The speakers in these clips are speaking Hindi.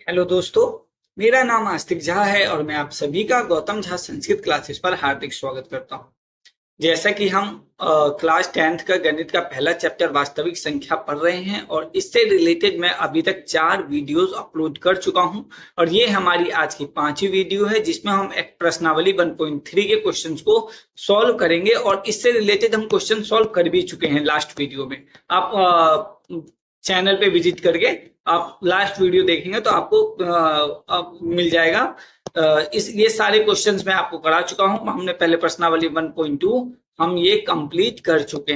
हेलो दोस्तों, मेरा नाम आस्तिक झा है और मैं आप सभी का गौतम झा संस्कृत क्लासेस पर हार्दिक स्वागत करता हूं। जैसा कि हम क्लास 10th का गणित का पहला चैप्टर वास्तविक संख्या पढ़ रहे हैं और इससे रिलेटेड मैं अभी तक 4 वीडियोस अपलोड कर चुका हूं और ये हमारी आज की 5वीं वीडियो है जिसमें हम एक प्रश्नावली 1.3 के क्वेश्चंस को सॉल्व करेंगे और इससे रिलेटेड हम क्वेश्चन सॉल्व कर भी चुके हैं लास्ट वीडियो में। आप चैनल पे विजिट करके आप लास्ट वीडियो देखेंगे तो आपको मिल जाएगा। ये सारे क्वेश्चंस मैं आपको करा चुका हूं। हमने पहले प्रश्नावली 1.2 हम ये कंप्लीट कर चुके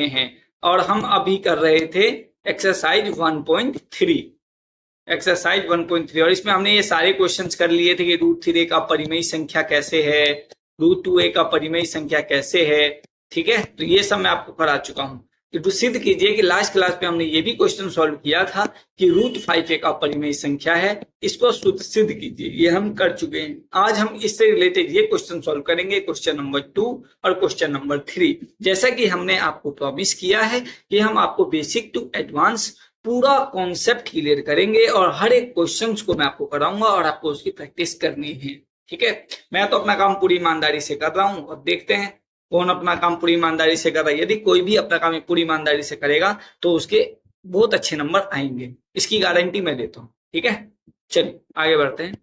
हैं और हम अभी कर रहे थे एक्सरसाइज 1.3 और इसमें हमने ये सारे क्वेश्चंस कर लिए थे कि √3 का परिमेय संख्या कैसे है, √2a का परिमेय संख्या कैसे है। ठीक है, तो ये सब मैं आपको करा चुका हूं। तो सिद्ध कीजिए कि लास्ट क्लास में हमने ये भी क्वेश्चन सॉल्व किया था कि √5a का परिमेय संख्या है, इसको सिद्ध कीजिए। ये हम कर चुके हैं। आज हम इससे रिलेटेड ये क्वेश्चन सॉल्व करेंगे, क्वेश्चन नंबर 2 और क्वेश्चन नंबर 3। जैसा कि हमने आपको प्रॉमिस किया है कि हम आपको बेसिक टू एडवांस पूरा कॉन्सेप्ट क्लियर करेंगे और हर एक क्वेश्चन को मैं आपको कराऊंगा और आपको उसकी प्रैक्टिस करनी है। ठीक है, मैं तो अपना काम पूरी ईमानदारी से कर रहा हूं और देखते हैं कौन अपना काम पूरी ईमानदारी से कर रहा है। यदि कोई भी अपना काम पूरी ईमानदारी से करेगा तो उसके बहुत अच्छे नंबर आएंगे, इसकी गारंटी मैं देता हूं। ठीक है, चलिए आगे बढ़ते हैं।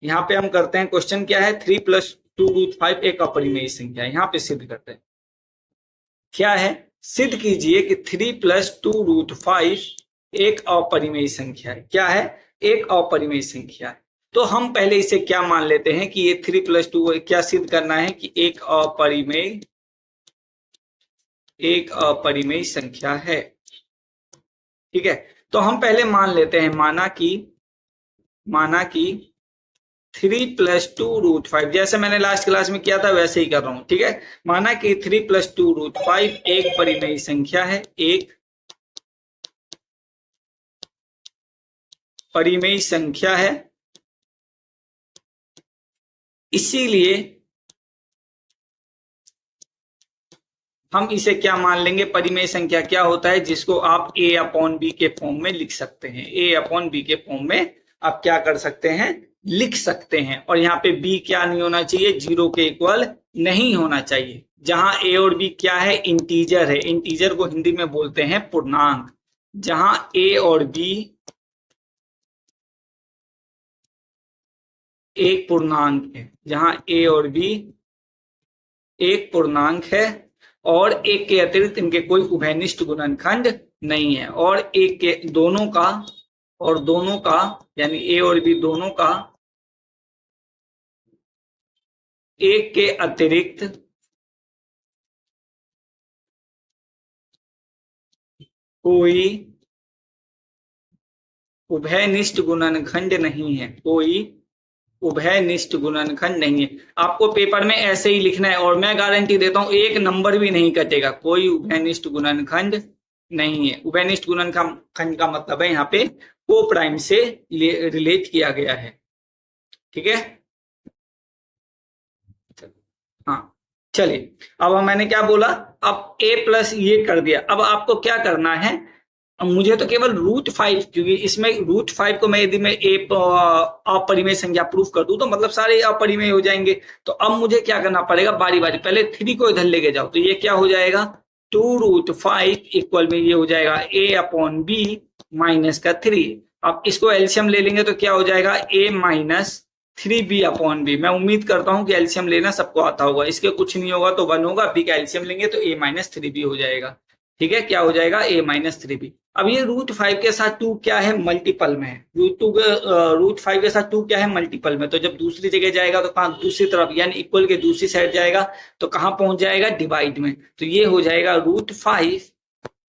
यहाँ पे हम करते हैं क्वेश्चन क्या है, 3 + 2√5 एक अपरिमेय संख्या। यहाँ पे सिद्ध करते हैं क्या है, सिद्ध कीजिए कि 3 + 2√5 एक अपरिमेय संख्या है। क्या है, एक अपरिमेय संख्या है। तो हम पहले इसे क्या मान लेते हैं कि ये 3 + 2 क्या सिद्ध करना है कि एक अपरिमेय संख्या है। ठीक है, तो हम पहले मान लेते हैं, माना कि 3 + 2√5, जैसे मैंने लास्ट क्लास में किया था वैसे ही कर रहा हूं। ठीक है, माना कि 3 + 2√5 एक परिमेय संख्या है, एक परिमेय संख्या है। इसीलिए हम इसे क्या मान लेंगे, परिमेय संख्या क्या होता है जिसको आप a/b के फॉर्म में लिख सकते हैं। a/b के फॉर्म में आप क्या कर सकते हैं, लिख सकते हैं। और यहाँ पे b क्या नहीं होना चाहिए, 0 के इक्वल नहीं होना चाहिए। जहां a और b क्या है, इंटीजर है। इंटीजर को हिंदी में बोलते हैं पूर्णांक। जहां a और b एक पूर्णांक है, जहां a और b एक पूर्णांक है और एक के अतिरिक्त इनके कोई उभयनिष्ठ गुणनखंड नहीं है, और एक के दोनों का यानी ए और बी दोनों का एक के अतिरिक्त कोई उभयनिष्ठ गुणनखंड नहीं है, कोई उभयनिष्ठ गुणनखंड नहीं है। आपको पेपर में ऐसे ही लिखना है और मैं गारंटी देता हूं एक नंबर भी नहीं कटेगा। कोई उभयनिष्ठ गुणनखंड नहीं है। उभयनिष्ठ गुणनखंड का मतलब है यहाँ पे को प्राइम से रिलेट किया गया है। ठीक है, हाँ चलिए, अब मैंने क्या बोला, अब a+ ये कर दिया। अब आपको क्या करना है, मुझे तो केवल √5, क्योंकि इसमें √5 को मैं यदि मैं अपरिमेय संख्या प्रूफ कर दूं तो मतलब सारे अपरिमेय हो जाएंगे। तो अब मुझे क्या करना पड़ेगा, बारी बारी, पहले 3 को इधर लेके जाओ तो ये क्या हो जाएगा, 2√5 इक्वल में ये हो जाएगा a/b - 3। अब इसको एलसीएम ले लेंगे तो क्या हो जाएगा, a - 3b/b। मैं उम्मीद करता हूं कि एलसीएम लेना सबको आता होगा। इसके कुछ नहीं होगा तो 1 होगा, b का एलसीएम लेंगे तो a - 3b हो जाएगा। ठीक है, क्या हो जाएगा, a - 3b। अब ये √5 के साथ 2 क्या है, मल्टीपल में है। √5 के साथ 2 क्या है, मल्टीपल में। तो जब दूसरी जगह जाएगा तो कहां, दूसरी तरफ, यानी इक्वल के दूसरी साइड जाएगा तो कहां पहुंच जाएगा, डिवाइड में। तो ये हो जाएगा √5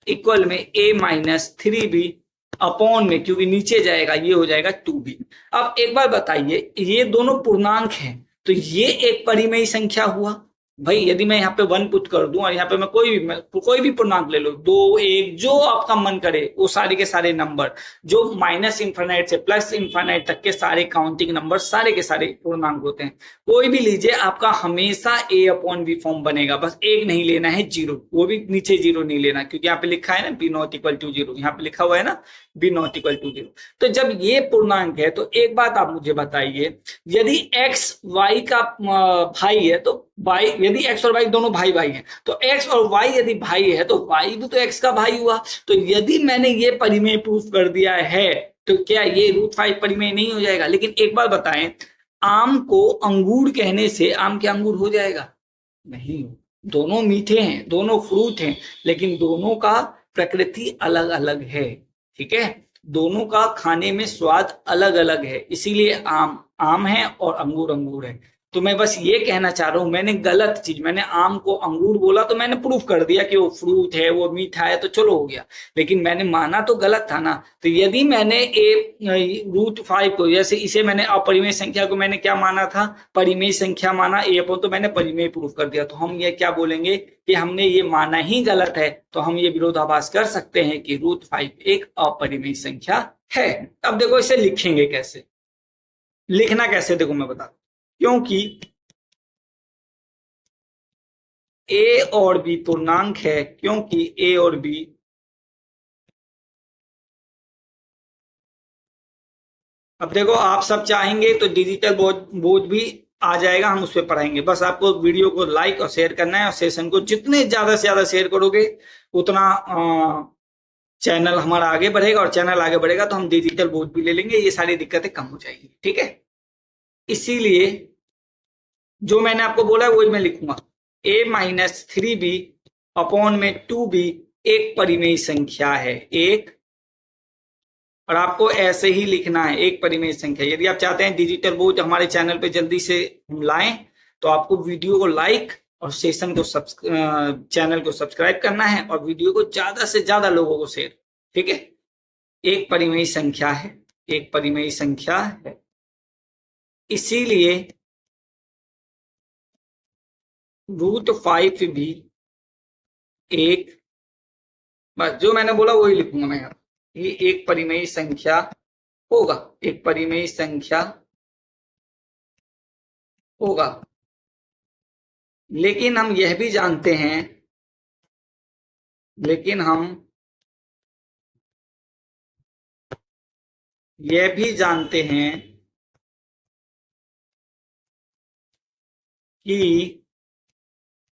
इक्वल में a - 3b अपॉन में, क्योंकि नीचे जाएगा, ये हो जाएगा 2b। अब एक बार बताइए, ये दोनों पूर्णांक हैं तो ये एक परिमेय संख्या हुआ, भाई यदि मैं यहाँ पे 1 पुट कर दूं और यहाँ पे मैं कोई भी पूर्णांक ले लो, 2 1 जो आपका मन करे वो सारे के सारे नंबर, जो माइनस इंफिनिट से प्लस इंफिनिट तक के सारे काउंटिंग नंबर सारे के सारे पूर्णांक होते हैं, कोई भी लीजिए आपका हमेशा a अपॉन बी फॉर्म बनेगा। बस एक नहीं लेना है, जीरो, वो भी नीचे जीरो नहीं लेना, क्योंकि यहाँ पे लिखा है ना B not equal to zero, यहाँ पे लिखा हुआ है ना B not equal to zero. तो जब ये पूर्णांक है तो एक बात आप मुझे बताइए, यदि x y का भाई है तो y, यदि x और y दोनों भाई भाई हैं तो x और y यदि भाई है तो y भी तो x का भाई हुआ। तो यदि मैंने ये परिमेय प्रूफ कर दिया है तो क्या ये √5 परिमेय नहीं हो जाएगा? लेकिन एक बार बताएं, आम को अंगूर कहने से आम के अंगूर हो जाएगा? नहीं। दोनों मीठे हैं, दोनों फ्रूट हैं, लेकिन दोनों का प्रकृति अलग अलग है, ठीक है, दोनों का खाने में स्वाद अलग अलग है, इसीलिए आम आम है और अंगूर अंगूर है। तो मैं बस ये कहना चाह रहा हूं, मैंने गलत चीज, मैंने आम को अंगूर बोला तो मैंने प्रूफ कर दिया कि वो फ्रूट है, वो मीठा है, तो चलो हो गया, लेकिन मैंने माना तो गलत था ना। तो यदि मैंने √5 को, जैसे इसे मैंने अपरिमेय संख्या को मैंने क्या माना था, परिमेय संख्या माना, ए अपॉन, तो मैंने परिमेय प्रूफ कर दिया। तो हम ये क्या बोलेंगे कि हमने ये माना ही गलत है, तो हम ये विरोधाभास कर सकते हैं कि √5 एक अपरिमेय संख्या है। अब देखो इसे लिखेंगे कैसे, लिखना कैसे देखो मैं बता, क्योंकि a और b पूर्णांक है, क्योंकि a और b अब देखो आप सब चाहेंगे तो डिजिटल बोर्ड भी आ जाएगा, हम उस पर पढ़ाएंगे। बस आपको वीडियो को लाइक और शेयर करना है, और सेशन को जितने ज्यादा से ज्यादा शेयर करोगे उतना चैनल हमारा आगे बढ़ेगा, और चैनल आगे बढ़ेगा तो हम डिजिटल बोर्ड भी ले लेंगे, ये सारी दिक्कतें कम हो जाएगी, ठीक है। इसीलिए जो मैंने आपको बोला है वही मैं लिखूंगा, a-3b अपॉन में 2b एक परिमेय संख्या है, एक, और आपको ऐसे ही लिखना है, एक परिमेय संख्या। यदि आप चाहते हैं डिजिटल बोर्ड हमारे चैनल पे जल्दी से हम लाएं तो आपको वीडियो को लाइक और सेशन को चैनल को सब्सक्राइब करना है, और वीडियो को ज्यादा से ज्यादा लोगों को शेयर, ठीक है। एक परिमेय संख्या है, एक परिमेय संख्या है, इसीलिए √5 भी एक, बस जो मैंने बोला वही लिखूंगा मैं यहाँ, ये एक परिमेय संख्या होगा, एक परिमेय संख्या होगा। लेकिन हम यह भी जानते हैं, लेकिन हम यह भी जानते हैं कि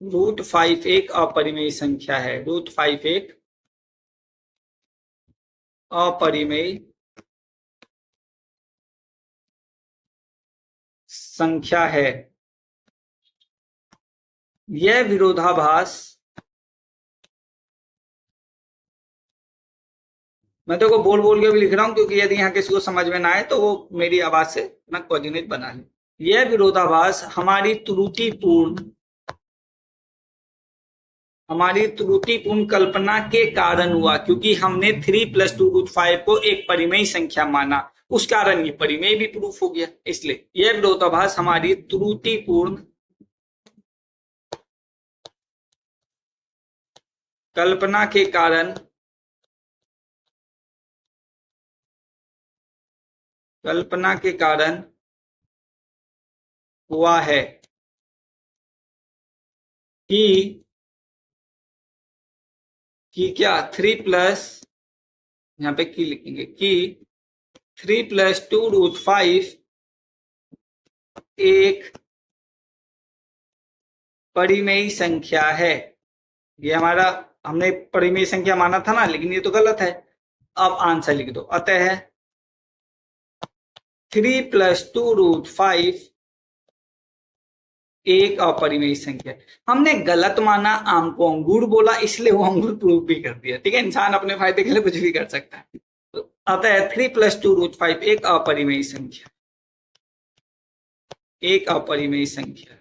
√5 एक अपरिमेय संख्या है, √5 एक अपरिमेय संख्या है। यह विरोधाभास मैं देखो बोल बोल के भी लिख रहा हूं, क्योंकि यदि यहाँ किसी को समझ में ना आए तो वो मेरी आवाज से ना कोऑर्डिनेट बना ले। यह विरोधाभास हमारी त्रुटिपूर्ण कल्पना के कारण हुआ, क्योंकि हमने 3 + 2 √5 को एक परिमेय संख्या माना, उस कारण ये परिमेय भी प्रूफ हो गया। इसलिए यह विरोधाभास हमारी त्रुटिपूर्ण कल्पना के कारण हुआ है कि क्या 3 यहाँ पे की लिखेंगे कि 3 + 2 √5 एक परिमेय संख्या है। ये हमारा हमने परिमेय संख्या माना था ना, लेकिन ये तो गलत है। अब आंसर लिख दो, अतः 3 + 2 √5 एक अपरिमेय संख्या। हमने गलत माना, आम को अंगूर बोला, इसलिए वो अंगूर प्रूव भी कर दिया, ठीक है। इंसान अपने फायदे के लिए कुछ भी कर सकता है। तो अतः 3 + 2 √5 एक अपरिमेय संख्या, एक अपरिमेय संख्या।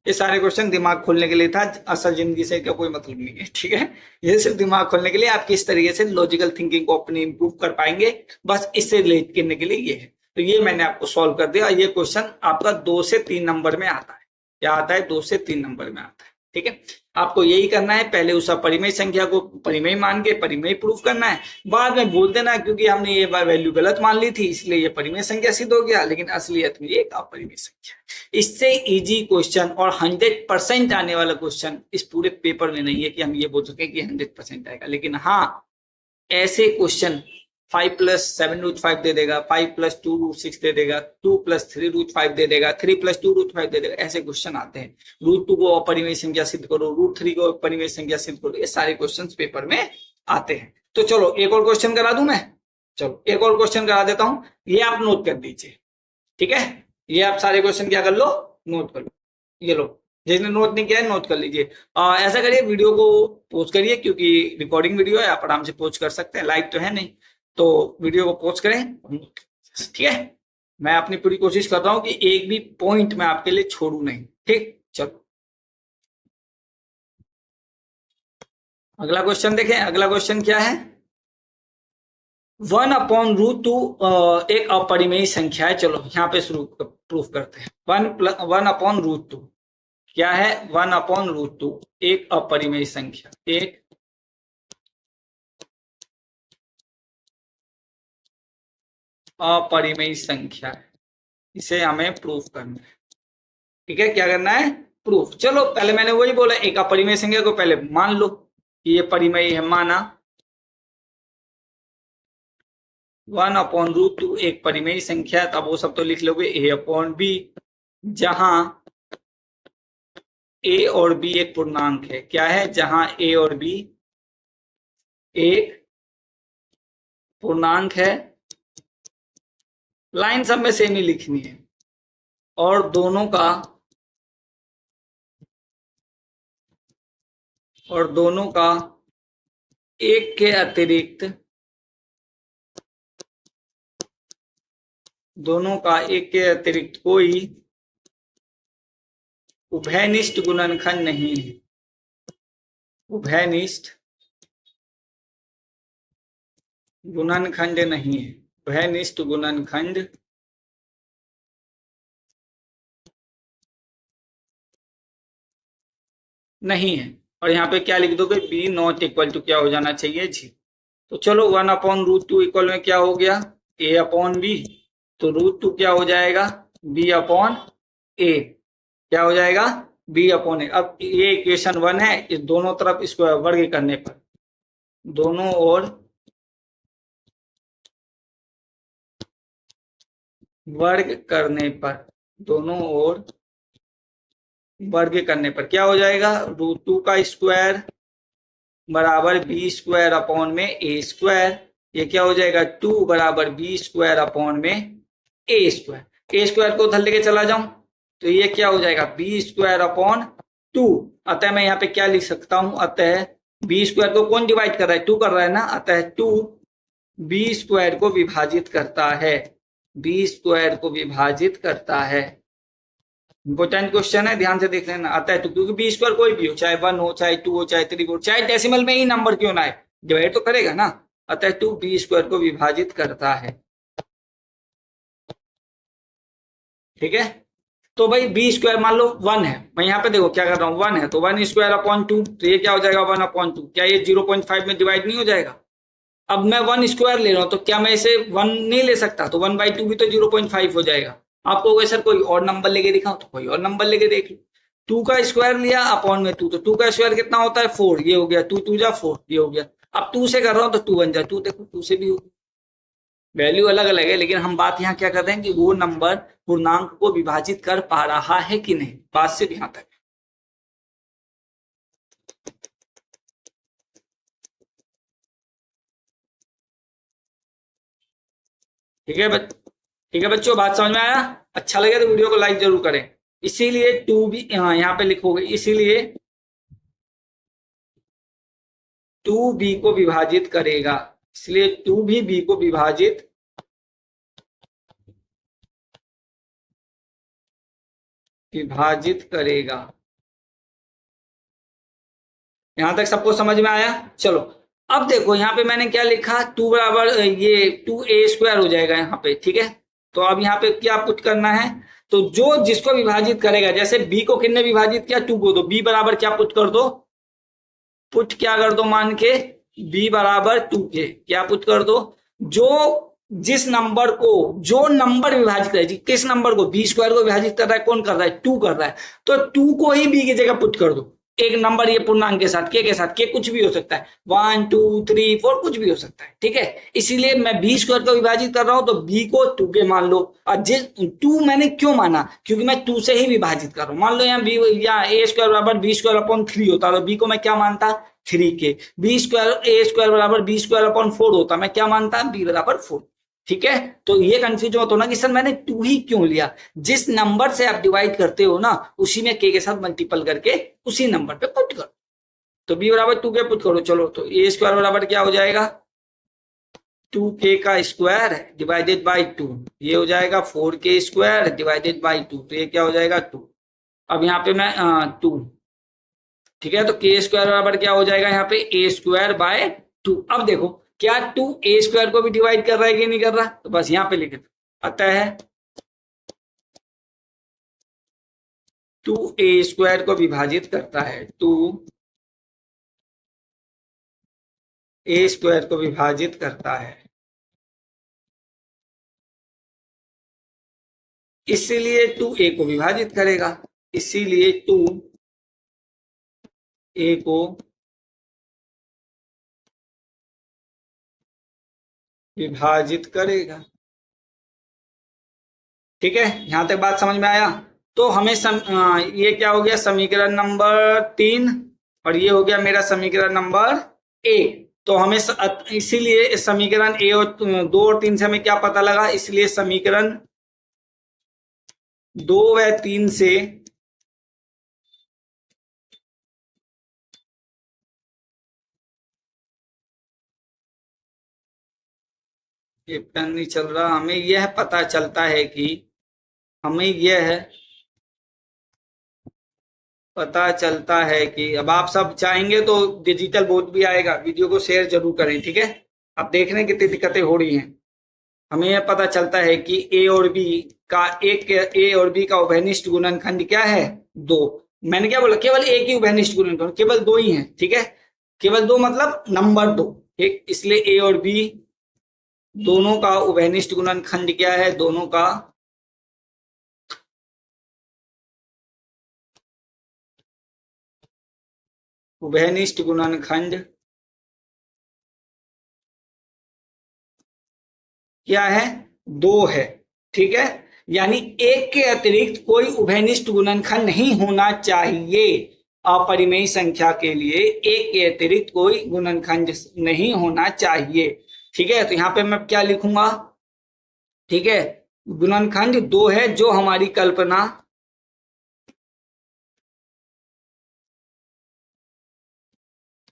ये सारे क्वेश्चन दिमाग खोलने के लिए था, असल जिंदगी से क्या कोई मतलब नहीं है, ठीक है। ये सिर्फ दिमाग खोलने के लिए, आप किस तरीके से लॉजिकल थिंकिंग को अपनी इंप्रूव कर पाएंगे, बस इससे रिलेट करने के लिए ये है। तो ये मैंने आपको सॉल्व कर दिया। ये क्वेश्चन आपका 2 से 3 नंबर में आता है। क्या आता है? 2 से 3 नंबर में आता है। ठीक है, आपको यही करना है, पहले उस अपरिमेय संख्या को परिमेय मान के परिमेय प्रूफ करना है, बाद में बोल देना क्योंकि हमने ये वैल्यू गलत मान ली थी इसलिए ये परिमेय संख्या सिद्ध हो गया, लेकिन असलियत में ये एक अपरिमेय संख्या है। इससे इजी क्वेश्चन और 100% आने वाला क्वेश्चन इस पूरे पेपर में नहीं है कि हम ये बोल सके कि 100% आएगा, लेकिन हाँ ऐसे क्वेश्चन 5 + 7 √5 दे देगा, 5 + 2 √6 दे देगा, 2 + 3 √5 दे देगा, 3 + 2 √5 दे देगा, ऐसे क्वेश्चन आते हैं। √2 को अपरिमेय संख्या सिद्ध करो, √3 को अपरिमेय संख्या सिद्ध करो, ये सारे क्वेश्चंस पेपर में आते हैं। तो चलो एक और क्वेश्चन करा दूं मैं, चलो एक और क्वेश्चन करा देता हूं, ये आप नोट कर दीजिए। ठीक है, ये आप सारे क्वेश्चन क्या कर लो, नोट कर लो। ये लो, जिसने नोट नहीं किया है नोट कर लीजिए। ऐसा करिए, वीडियो को पोस्ट करिए क्योंकि रिकॉर्डिंग वीडियो है, आप आराम से पोस्ट कर सकते हैं, लाइव तो है नहीं, तो वीडियो को पोस्ट करें। ठीक है, मैं अपनी पूरी कोशिश कर रहा हूं कि एक भी पॉइंट मैं आपके लिए छोड़ू नहीं। ठीक, चलो अगला क्वेश्चन देखें। अगला क्वेश्चन क्या है? 1/√2 एक अपरिमेय संख्या है। चलो यहाँ पे शुरू प्रूफ करते हैं। 1/√2 क्या है? 1/√2 एक अपरिमेय संख्या, एक अपरिमेय संख्या है, इसे हमें प्रूफ करना है। ठीक है, क्या करना है? प्रूफ। चलो पहले मैंने वही बोला, एक अपरिमेय संख्या को पहले मान लो कि ये परिमेय है, माना 1/√2 एक परिमेय संख्या है, तब वो सब तो लिख लोगे a/b, जहां a और b एक पूर्णांक है। क्या है? जहां a और b एक पूर्णांक है, लाइन सब में सेम ही लिखनी है, और दोनों का एक के अतिरिक्त कोई उभयनिष्ठ गुणनखंड नहीं है। उभयनिष्ठ गुणनखंड नहीं है। उभयनिष्ठ गुणनखंड नहीं है। और यहाँ पे क्या लिख दोगे? b नॉट इक्वल टू क्या हो जाना चाहिए? जी। तो चलो 1/√2 इक्वल में क्या हो गया? a/b। तो √2 क्या हो जाएगा? b/a। क्या हो जाएगा? b/a। अब ये इक्वेशन 1 है, इस दोनों तरफ इसको वर्ग करने पर, दोनों ओर वर्ग करने पर, दोनों ओर वर्ग करने पर क्या हो जाएगा? √2 का स्क्वायर बराबर b² ये क्या हो जाएगा? 2 बराबर b² a² को उधर लेके चला जाऊं तो ये क्या हो जाएगा? b²/2। अतः मैं यहाँ पे क्या लिख सकता हूं? अतः b² को कौन डिवाइड कर रहा है? 2 कर रहा है ना, अतः 2 b² को विभाजित करता है, b² को विभाजित करता है। इंपोर्टेंट क्वेश्चन है, ध्यान से देख लेना। अतः तो क्योंकि b² कोई भी हो, चाहे 1 हो, चाहे 2 हो, चाहे 3 हो, चाहे डेसिमल में ही नंबर क्यों ना है, डिवाइड तो करेगा ना। अतः 2 b² को विभाजित करता है। ठीक है, तो भाई b² मान लो 1 है, मैं यहाँ पे देखो क्या कर रहा हूँ, 1 है तो 1²/2, तो ये क्या हो जाएगा? 1/2। क्या ये 0.5 में डिवाइड नहीं हो जाएगा? अब मैं 1² ले रहा हूं तो क्या मैं इसे 1 नहीं ले सकता? तो 1/2 भी तो 0.5 हो जाएगा। आपको अगर सर कोई और नंबर लेके दिखाऊं तो कोई और नंबर लेके देख लो। 2 का स्क्वायर लिया अपॉन में 2, तो 2 का स्क्वायर कितना होता है? 4। ये हो गया 2 2 जा 4, ये हो गया। अब 2 से कर रहा हूं तो 2 1 जा 2, देखो 2 से भी हो, वैल्यू अलग अलग है, लेकिन हम बात यहाँ क्या कर रहे हैं कि वो नंबर पूर्णांक को विभाजित कर पा रहा है कि नहीं, बात सिर्फ यहाँ तक। ठीक है बच्चों, बात समझ में आया? अच्छा लगे तो वीडियो को लाइक जरूर करें। इसीलिए 2 भी यहाँ पे लिखोगे, इसीलिए 2b को विभाजित करेगा, इसलिए 2 भी b को विभाजित करेगा। यहां तक सबको समझ में आया? चलो अब देखो यहाँ पे मैंने क्या लिखा, 2 बराबर ये 2a² हो जाएगा यहाँ पे। ठीक है, तो अब यहाँ पे क्या पुट करना है, तो जो जिसको विभाजित करेगा, जैसे बी को किसने विभाजित किया, 2 को, तो बी बराबर क्या पुट कर दो, पुट क्या कर दो मान के, बी बराबर 2 के, क्या पुट कर दो, जो जिस नंबर को, जो नंबर विभाजित कर रहा है, किस नंबर को, बी स्क्वायर को विभाजित कर रहा है, कौन कर रहा है, 2 कर रहा है, तो 2 को ही बी की जगह पुट कर दो, एक नंबर ये पूर्णांक के साथ, के कुछ भी हो सकता है, 1 2 3 4 कुछ भी हो सकता है, ठीक है। इसीलिए मैं बी स्क्वायर को विभाजित कर रहा हूं, तो बी को 2 के मान लो, और जिस 2 मैंने क्यों माना, क्योंकि मैं 2 से ही विभाजित कर रहा हूं, मान लो यहाँ बी या ए स्क्वायर बराबर बी स्क्वायर अपॉन 3 होता, तो बी को मैं क्या मानता, 3 के, बी स्क्वायर ए स्क्वायर बराबर बी स्क्वायर अपॉन 4 होता, मैं क्या मानता, बी बराबर 4, ठीक है। तो ये कंफ्यूजन मत होना कि सर मैंने 2 ही क्यों लिया, जिस नंबर से आप डिवाइड करते हो ना, उसी में के साथ मल्टीपल करके उसी नंबर पे पुट करो, तो बी बराबर 2 के पुट करो, चलो तो ए स्क्वायर बराबर क्या हो जाएगा, 2k का स्क्वायर डिवाइडेड बाई 2, ये हो जाएगा 4k स्क्वायर डिवाइडेड बाई 2, तो ये क्या हो जाएगा 2, अब यहाँ पे मैं 2, ठीक है, तो के स्क्वायर बराबर क्या हो जाएगा यहाँ पे, ए स्क्वायर बाय 2, अब देखो क्या 2 ए स्क्वायर को भी डिवाइड कर रहा है कि नहीं कर रहा, तो बस यहाँ पे लिख दो, अतः 2 ए स्क्वायर को विभाजित करता है, 2 ए स्क्वायर को विभाजित करता है, इसीलिए 2 ए को विभाजित करेगा, इसीलिए 2 ए को विभाजित करेगा, ठीक है, यहां तक बात समझ में आया। तो हमें ये क्या हो गया, समीकरण नंबर 3, और ये हो गया मेरा समीकरण नंबर 1, तो हमें इसीलिए समीकरण ए और 2 और 3 से हमें क्या पता लगा, इसलिए समीकरण 2 व 3 से ये पेन नहीं चल रहा, हमें यह पता चलता है कि, हमें यह पता चलता है कि, अब आप सब चाहेंगे तो डिजिटल बोर्ड भी आएगा, वीडियो को शेयर जरूर करें, ठीक है। अब देखने कितनी दिक्कतें हो रही हैं, हमें यह पता चलता है कि ए और बी का, एक ए और बी का उभयनिष्ठ गुणनखंड क्या है, 2, मैंने क्या बोला, केवल एक ही उभयनिष्ठ गुणनखंड, केवल 2 ही है, ठीक है, केवल 2 मतलब नंबर 2, ठीक, इसलिए ए और बी दोनों का उभयनिष्ठ गुणनखंड क्या है, दोनों का उभयनिष्ठ गुणनखंड क्या है, 2 है, ठीक है, यानी एक के अतिरिक्त कोई उभयनिष्ठ गुणनखंड नहीं होना चाहिए, अपरिमेय संख्या के लिए एक के अतिरिक्त कोई गुणनखंड नहीं होना चाहिए, ठीक है। तो यहां पे मैं क्या लिखूंगा, ठीक है, गुणनखंड 2 है, जो हमारी कल्पना,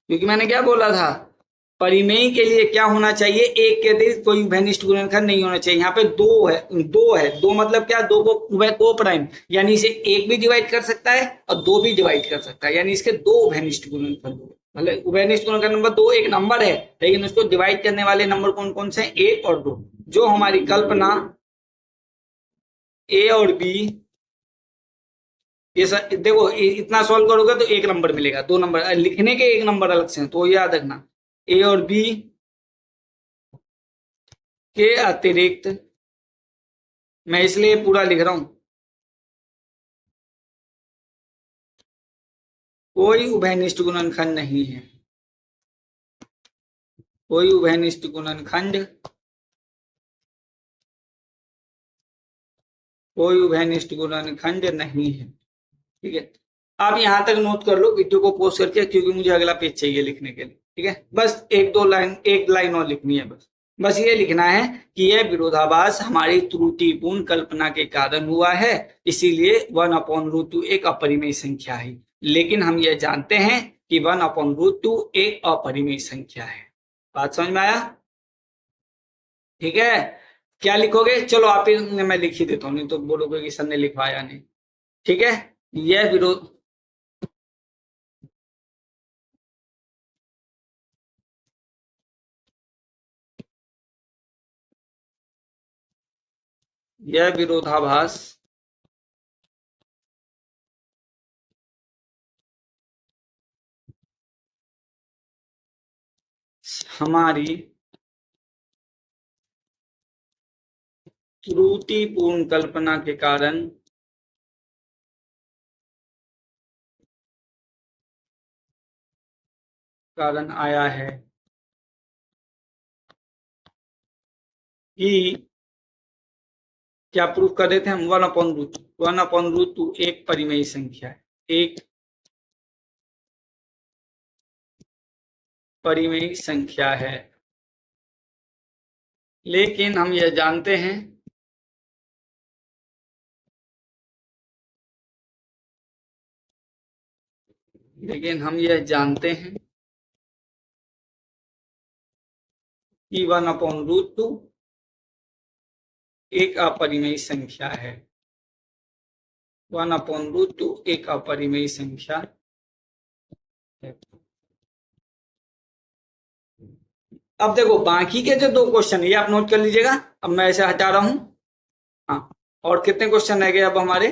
क्योंकि मैंने क्या बोला था, परिमेय के लिए क्या होना चाहिए, एक के अतिरिक्त कोई उभयनिष्ठ गुणनखंड नहीं होना चाहिए, यहाँ पे 2 मतलब क्या, 2 को उभय को प्राइम, यानी इसे एक भी डिवाइड कर सकता है और 2 भी डिवाइड कर सकता है, यानी इसके 2 उभयनिष्ठ गुणनखंड, मतलब उभयनिष्ठ गुणनखंड नंबर 2 एक नंबर है, लेकिन उसको डिवाइड करने वाले नंबर कौन कौन से हैं, 1 और 2, जो हमारी कल्पना ए और बी, ये देखो इतना सॉल्व करोगे तो एक नंबर मिलेगा, 2 नंबर लिखने के, एक नंबर अलग से, तो याद रखना ए और बी के अतिरिक्त, मैं इसलिए पूरा लिख रहा हूं, कोई उभयनिष्ठ गुणनखंड नहीं है, कोई उभयनिष्ठ गुणनखंड, कोई उभयनिष्ठ गुणनखंड नहीं है, ठीक है। आप यहां तक नोट कर लो वीडियो को पॉज करके, क्योंकि मुझे अगला पेज चाहिए लिखने के लिए, ठीक है, बस एक दो लाइन, एक लाइन और लिखनी है, बस ये लिखना है कि यह विरोधाभास हमारी त्रुटिपूर्ण कल्पना के कारण हुआ है, इसीलिए 1/√2 एक अपरिमेय संख्या है, लेकिन हम यह जानते हैं कि 1/√2 एक अपरिमेय संख्या है, बात समझ में आया, ठीक है। क्या लिखोगे, चलो आप ही, मैं लिख ही देता हूँ, नहीं तो बोलोगे कि सर ने लिखवाया नहीं, ठीक है। यह विरोध, यह विरोधाभास हमारी त्रुटिपूर्ण कल्पना के कारण आया है कि क्या प्रूफ कर रहे थे हम, 1/√2 एक परिमेयी संख्या है, एक परिमेयी संख्या है। लेकिन हम यह जानते हैं कि 1/√2 एक अपरिमेयी संख्या है। 1/√2 एक अपरिमेयी संख्या है। अब देखो बाकी के जो 2 क्वेश्चन ये आप नोट कर लीजिएगा। अब मैं ऐसे हटा रहा हूं। हाँ, और कितने क्वेश्चन रह गए अब हमारे?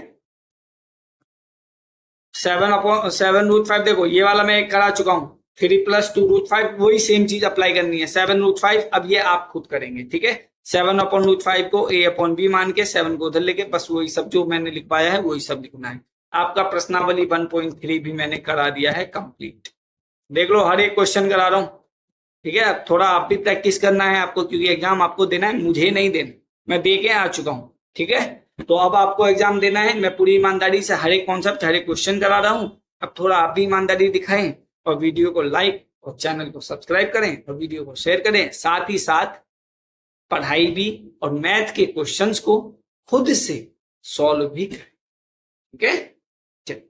7/7√5। देखो ये वाला मैं एक करा चुका हूं, 3 + 2√5, वही सेम चीज अप्लाई करनी है। 7√5 अब ये आप खुद करेंगे, ठीक है। 7/√5 को a/b मान के 7 को उधर लेके बस वही सब जो मैंने लिखवाया है वही सब लिखना है। आपका प्रश्नावली 1.3 भी मैंने करा दिया है कंप्लीट। देख लो, हर एक क्वेश्चन करा रहा हूं, ठीक है। थोड़ा आप भी प्रैक्टिस करना है आपको, क्योंकि एग्जाम आपको देना है, मुझे नहीं देना, मैं दे के आ चुका हूं, ठीक है। तो अब आपको एग्जाम देना है, मैं पूरी ईमानदारी से हर एक कॉन्सेप्ट, हर एक क्वेश्चन करा रहा हूं। अब थोड़ा आप भी ईमानदारी दिखाएं और वीडियो को लाइक और चैनल को सब्सक्राइब करें और वीडियो को शेयर करें। साथ ही साथ पढ़ाई भी और मैथ के क्वेश्चंस को खुद से सॉल्व भी करें, ठीक है। चलिए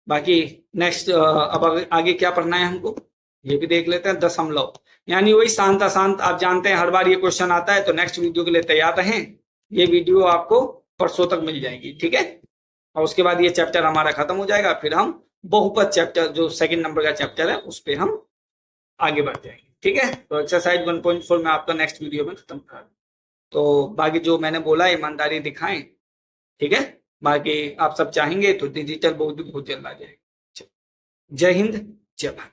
बाकी नेक्स्ट अब आगे क्या पढ़ना है हमको ये भी देख लेते हैं। दशमलव यानी वही शांत अशांत, आप जानते हैं हर बार ये क्वेश्चन आता है, तो नेक्स्ट वीडियो के लिए तैयार रहें। ये वीडियो आपको परसों तक मिल जाएगी, ठीक है। और उसके बाद ये चैप्टर हमारा खत्म हो जाएगा, फिर हम बहुपद चैप्टर जो 2nd नंबर का चैप्टर है उस पर हम आगे बढ़ जाएंगे, ठीक है। तो एक्सरसाइज 1.4 में आपका नेक्स्ट वीडियो में खत्म कर, तो बाकी जो मैंने बोला ईमानदारी दिखाएं, ठीक है। बाकी आप सब चाहेंगे तो डिजिटल बोर्ड भी बहुत जल्द आ जाएगा। जय हिंद, जय भारत।